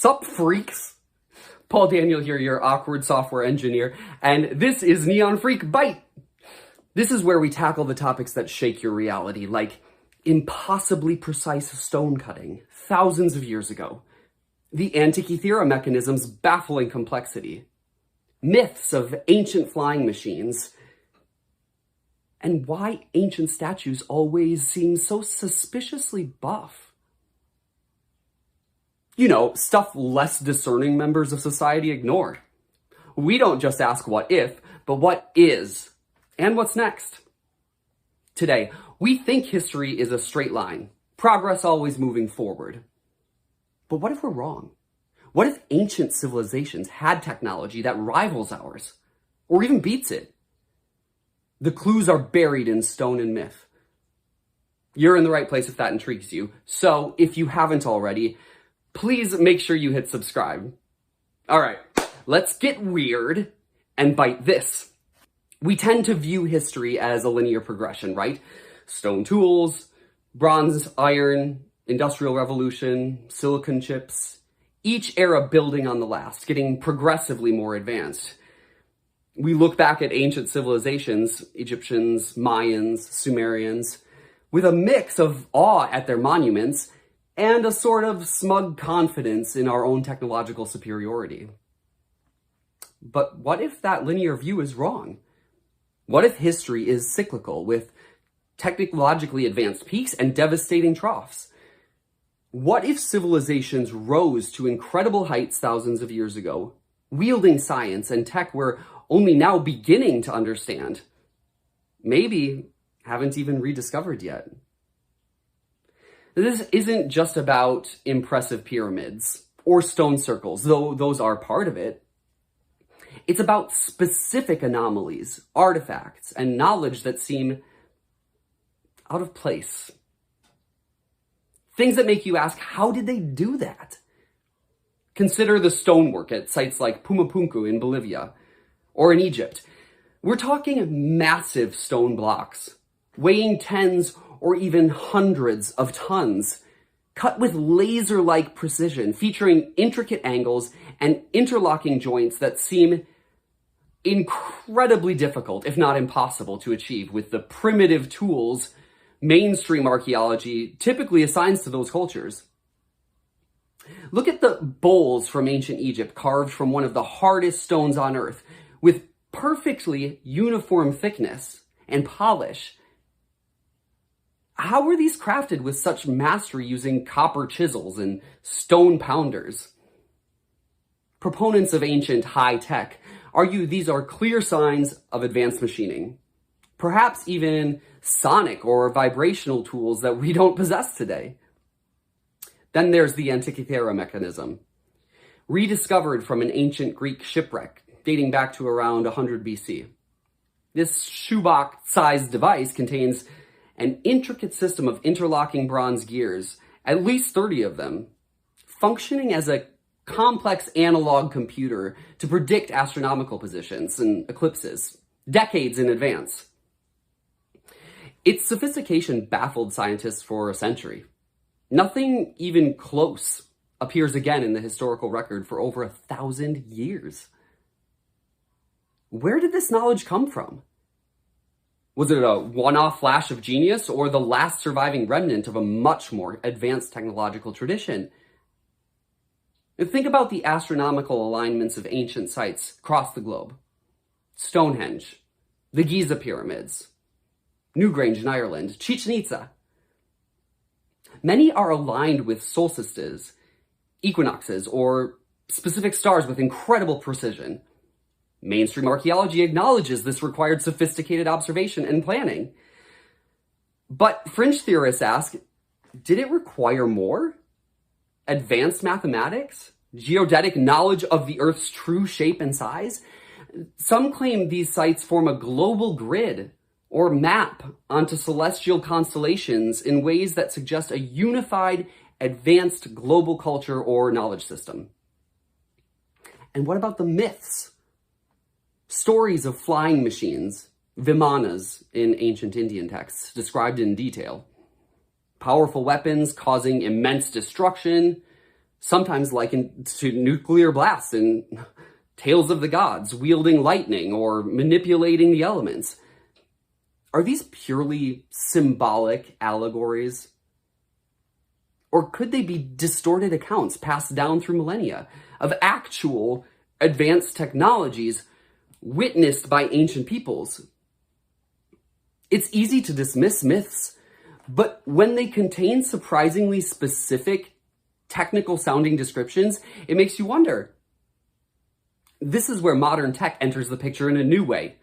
Sup, freaks? Paul Daniel here, your awkward software engineer, and this is NeonFreak Byte. This is where we tackle the topics that shake your reality, like impossibly precise stone cutting thousands of years ago, the Antikythera mechanism's baffling complexity, myths of ancient flying machines, and why ancient statues always seem so suspiciously buff. You know, stuff less discerning members of society ignore. We don't just ask what if, but what is, and what's next. Today, we think history is a straight line, progress always moving forward. But what if we're wrong? What if ancient civilizations had technology that rivals ours, or even beats it? The clues are buried in stone and myth. You're in the right place if that intrigues you. So, if you haven't already, please make sure you hit subscribe. All right, let's get weird and bite this. We tend to view history as a linear progression, right? Stone tools, bronze, iron, industrial revolution, silicon chips, each era building on the last, getting progressively more advanced. We look back at ancient civilizations, Egyptians, Mayans, Sumerians, with a mix of awe at their monuments and a sort of smug confidence in our own technological superiority. But what if that linear view is wrong? What if history is cyclical, with technologically advanced peaks and devastating troughs? What if civilizations rose to incredible heights thousands of years ago, wielding science and tech we're only now beginning to understand? Maybe haven't even rediscovered yet. This isn't just about impressive pyramids or stone circles, though those are part of it. It's about specific anomalies, artifacts, and knowledge that seem out of place. Things that make you ask, how did they do that? Consider the stonework at sites like Pumapunku in Bolivia or in Egypt. We're talking massive stone blocks, weighing tens or even hundreds of tons, cut with laser-like precision, featuring intricate angles and interlocking joints that seem incredibly difficult, if not impossible, to achieve with the primitive tools mainstream archaeology typically assigns to those cultures. Look at the bowls from ancient Egypt, carved from one of the hardest stones on Earth, with perfectly uniform thickness and polish. How were these crafted with such mastery using copper chisels and stone pounders? Proponents of ancient high tech argue these are clear signs of advanced machining, perhaps even sonic or vibrational tools that we don't possess today. Then there's the Antikythera mechanism, rediscovered from an ancient Greek shipwreck dating back to around 100 BC. This shoebox-sized device contains an intricate system of interlocking bronze gears, at least 30 of them, functioning as a complex analog computer to predict astronomical positions and eclipses, decades in advance. Its sophistication baffled scientists for a century. Nothing even close appears again in the historical record for over 1,000 years. Where did this knowledge come from? Was it a one-off flash of genius, or the last surviving remnant of a much more advanced technological tradition? And think about the astronomical alignments of ancient sites across the globe. Stonehenge, the Giza pyramids, Newgrange in Ireland, Chichen Itza. Many are aligned with solstices, equinoxes, or specific stars with incredible precision. Mainstream archaeology acknowledges this required sophisticated observation and planning. But fringe theorists ask, did it require more? Advanced mathematics? Geodetic knowledge of the Earth's true shape and size? Some claim these sites form a global grid or map onto celestial constellations in ways that suggest a unified, advanced global culture or knowledge system. And what about the myths? Stories of flying machines, vimanas in ancient Indian texts, described in detail. Powerful weapons causing immense destruction, sometimes likened to nuclear blasts in Tales of the Gods, wielding lightning or manipulating the elements. Are these purely symbolic allegories? Or could they be distorted accounts passed down through millennia of actual advanced technologies witnessed by ancient peoples? It's easy to dismiss myths, but when they contain surprisingly specific, technical-sounding descriptions, it makes you wonder. This is where modern tech enters the picture in a new way.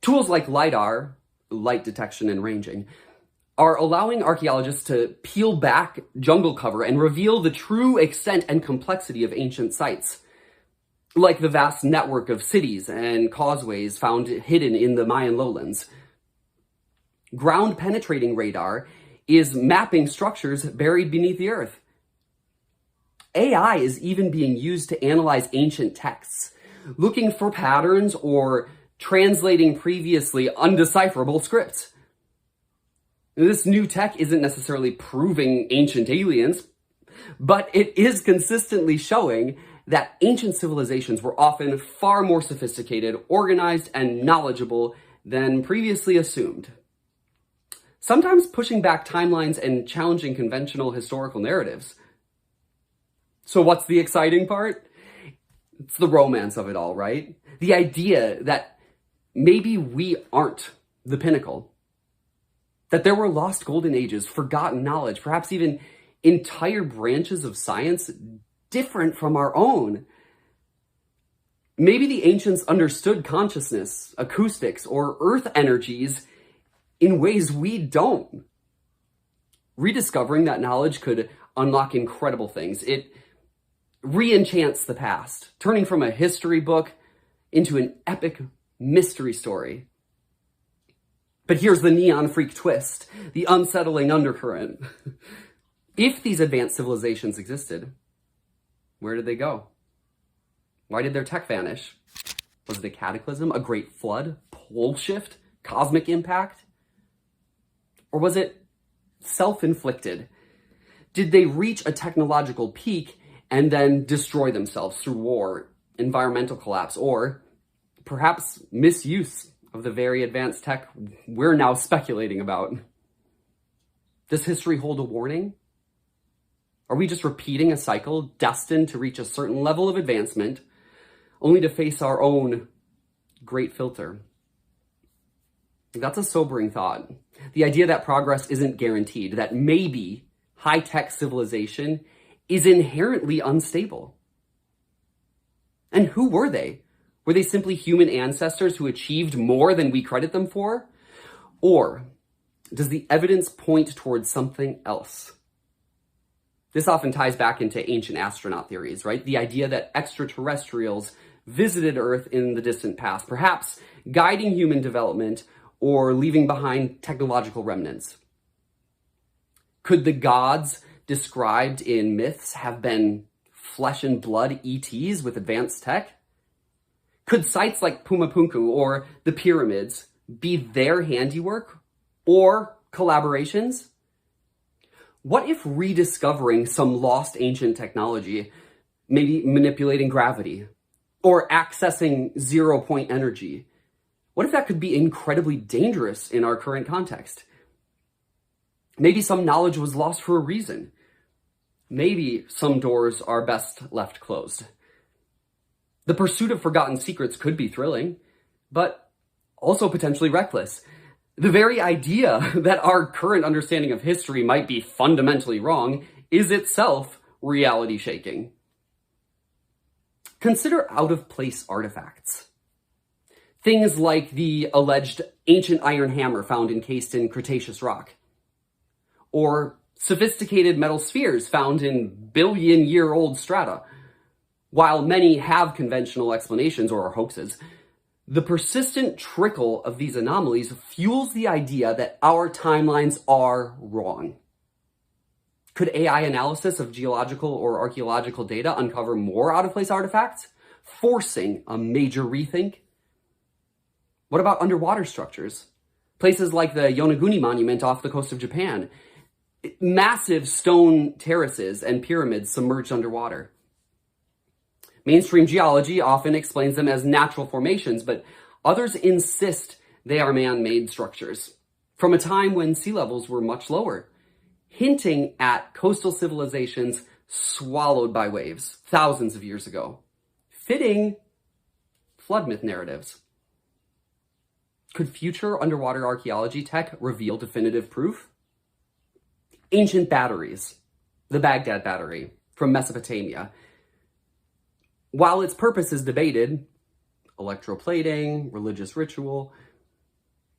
Tools like LiDAR, light detection and ranging, are allowing archaeologists to peel back jungle cover and reveal the true extent and complexity of ancient sites, like the vast network of cities and causeways found hidden in the Mayan lowlands. Ground-penetrating radar is mapping structures buried beneath the earth. AI is even being used to analyze ancient texts, looking for patterns or translating previously undecipherable scripts. This new tech isn't necessarily proving ancient aliens, but it is consistently showing that ancient civilizations were often far more sophisticated, organized, and knowledgeable than previously assumed. Sometimes pushing back timelines and challenging conventional historical narratives. So what's the exciting part? It's the romance of it all, right? The idea that maybe we aren't the pinnacle. That there were lost golden ages, forgotten knowledge, perhaps even entire branches of science different from our own. Maybe the ancients understood consciousness, acoustics, or earth energies in ways we don't. Rediscovering that knowledge could unlock incredible things. It re-enchants the past, turning from a history book into an epic mystery story. But here's the NeonFreak twist, the unsettling undercurrent. If these advanced civilizations existed, where did they go? Why did their tech vanish? Was it a cataclysm, a great flood, pole shift, cosmic impact? Or was it self-inflicted? Did they reach a technological peak and then destroy themselves through war, environmental collapse, or perhaps misuse of the very advanced tech we're now speculating about? Does history hold a warning? Are we just repeating a cycle destined to reach a certain level of advancement, only to face our own great filter? That's a sobering thought. The idea that progress isn't guaranteed, that maybe high-tech civilization is inherently unstable. And who were they? Were they simply human ancestors who achieved more than we credit them for? Or does the evidence point towards something else? This often ties back into ancient astronaut theories, right? The idea that extraterrestrials visited Earth in the distant past, perhaps guiding human development or leaving behind technological remnants. Could the gods described in myths have been flesh and blood ETs with advanced tech? Could sites like Pumapunku or the pyramids be their handiwork or collaborations? What if rediscovering some lost ancient technology, maybe manipulating gravity or accessing zero-point energy, what if that could be incredibly dangerous in our current context? Maybe some knowledge was lost for a reason. Maybe some doors are best left closed. The pursuit of forgotten secrets could be thrilling, but also potentially reckless. The very idea that our current understanding of history might be fundamentally wrong is itself reality-shaking. Consider out-of-place artifacts. Things like the alleged ancient iron hammer found encased in Cretaceous rock, or sophisticated metal spheres found in billion-year-old strata. While many have conventional explanations or are hoaxes, the persistent trickle of these anomalies fuels the idea that our timelines are wrong. Could AI analysis of geological or archaeological data uncover more out-of-place artifacts, forcing a major rethink? What about underwater structures? Places like the Yonaguni Monument off the coast of Japan. Massive stone terraces and pyramids submerged underwater. Mainstream geology often explains them as natural formations, but others insist they are man-made structures from a time when sea levels were much lower, hinting at coastal civilizations swallowed by waves thousands of years ago. Fitting flood myth narratives. Could future underwater archaeology tech reveal definitive proof? Ancient batteries, the Baghdad battery from Mesopotamia. While its purpose is debated, electroplating, religious ritual,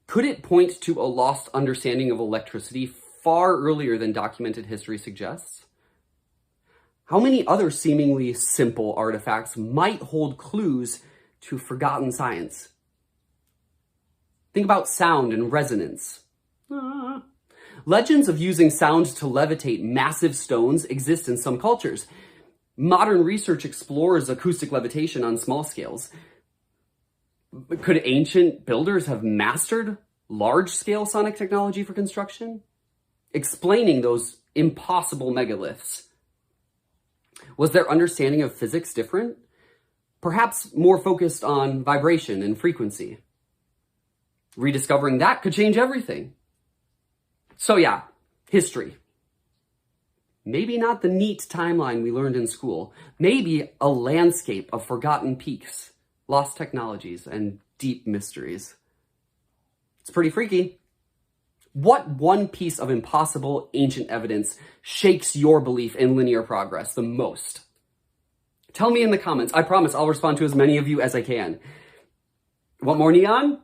could it point to a lost understanding of electricity far earlier than documented history suggests? How many other seemingly simple artifacts might hold clues to forgotten science? Think about sound and resonance. Legends of using sound to levitate massive stones exist in some cultures. Modern research explores acoustic levitation on small scales. Could ancient builders have mastered large-scale sonic technology for construction? Explaining those impossible megaliths. Was their understanding of physics different? Perhaps more focused on vibration and frequency. Rediscovering that could change everything. So yeah, history. Maybe not the neat timeline we learned in school. Maybe a landscape of forgotten peaks, lost technologies, and deep mysteries. It's pretty freaky. What one piece of impossible ancient evidence shakes your belief in linear progress the most? Tell me in the comments. I promise I'll respond to as many of you as I can. Want more Neon?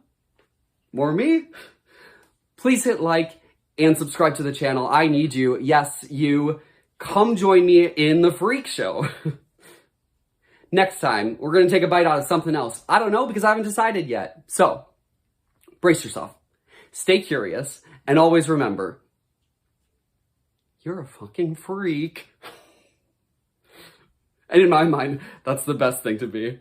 More me? Please hit like and subscribe to the channel. I need you. Yes, you. Come join me in the freak show. Next time, we're going to take a bite out of something else. I don't know because I haven't decided yet. So, brace yourself. Stay curious. And always remember, you're a fucking freak. And in my mind, that's the best thing to be.